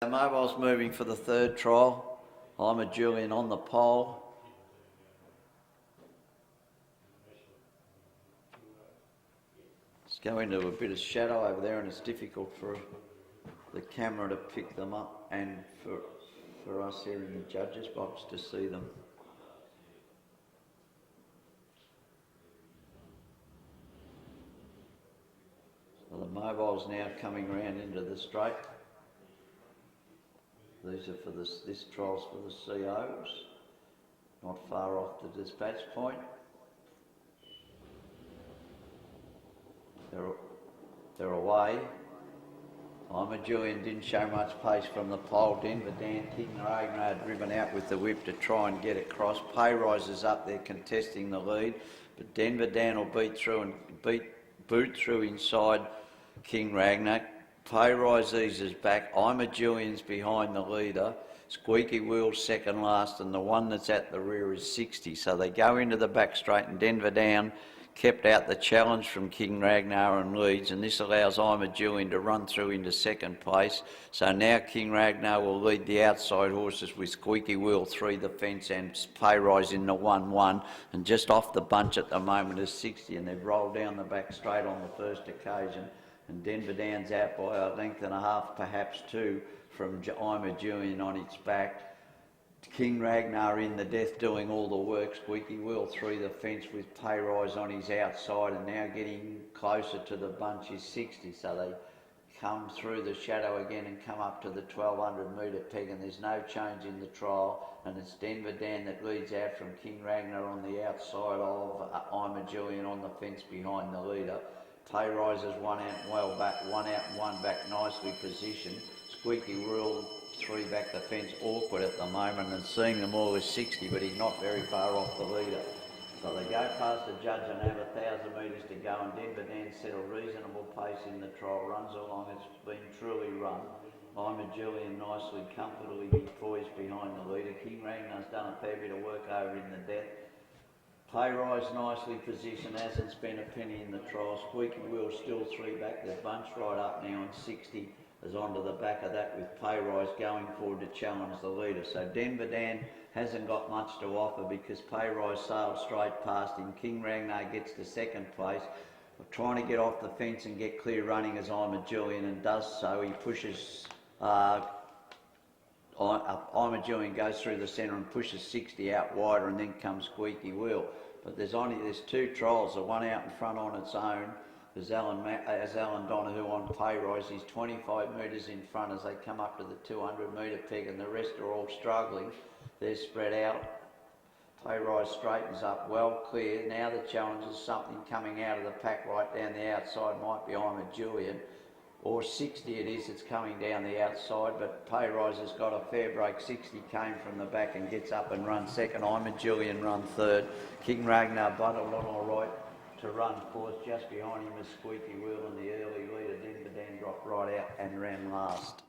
The mobile's moving for the third trial. I'm a Julian on the pole. Let's go into a bit of shadow over there, and it's difficult for the camera to pick them up and for us here in the judges box to see them. So the mobile's now coming round into the straight. These are for this trial's for the COs, not far off the dispatch point. They're away. I'm a Julian, didn't show much pace from the pole. Denver Dan, King Ragnar driven out with the whip to try and get across. Payrise is up there contesting the lead, but Denver Dan will boot through inside King Ragnar. Payrise eases back. I'm a Julian's behind the leader. Squeaky Wheel's second last, and the one that's at the rear is 60. So they go into the back straight, and Denver Down kept out the challenge from King Ragnar and leads, and this allows I'm a Julian to run through into second place. So now King Ragnar will lead the outside horses with Squeaky Wheel 3 the fence and Payrise in the 1-1, and just off the bunch at the moment is 60, and they've rolled down the back straight on the first occasion. And Denver Down's out by a length and a half, perhaps two, from I'm a Julian on its back. King Ragnar in the death doing all the work. Squeaky Wheel 3 the fence with Payrise on his outside, and now getting closer to the bunch is 60. So they come through the shadow again and come up to the 1200 metre peg, and there's no change in the trial, and it's Denver Dan that leads out from King Ragnar on the outside of I'm a Julian on the fence behind the leader. Payrise is one out and well back, one out and one back, nicely positioned. Squeaky Wheel 3 back the fence, awkward at the moment, and seeing them all is 60, but he's not very far off the leader. So they go past the judge and have 1,000 metres to go, and Denver Dan set a reasonable pace in the trial, runs along, it's been truly run. I'm a Julian nicely, comfortably poised behind the leader. King Ragnar's done a fair bit of work over in the death. Payrise nicely positioned, hasn't spent a penny in the trial. Squeaky Wheel still 3 back, they're bunched right up now, and 60 is onto the back of that with Payrise going forward to challenge the leader. So Denver Dan hasn't got much to offer because Payrise sailed straight past him. King Ragnar gets to second place. Trying to get off the fence and get clear running as I'm a Julian, and does so. He pushes I'm a Julian, goes through the centre and pushes 60 out wider, and then comes Squeaky Wheel. But there's two trials, the one out in front on its own. There's Alan Donahue on Payrise. He's 25 metres in front as they come up to the 200 metre peg, and the rest are all struggling. They're spread out. Payrise straightens up well clear. Now the challenge is something coming out of the pack right down the outside. Might be I'm a Julian, or 60 it is, it's coming down the outside, but Payrise has got a fair break. 60 came from the back and gets up and runs second. I'm a Julian run third. King Ragnar bundled on all right to run fourth. Just behind him is Squeaky Wheel, and the early leader Denver Dan dropped right out and ran last.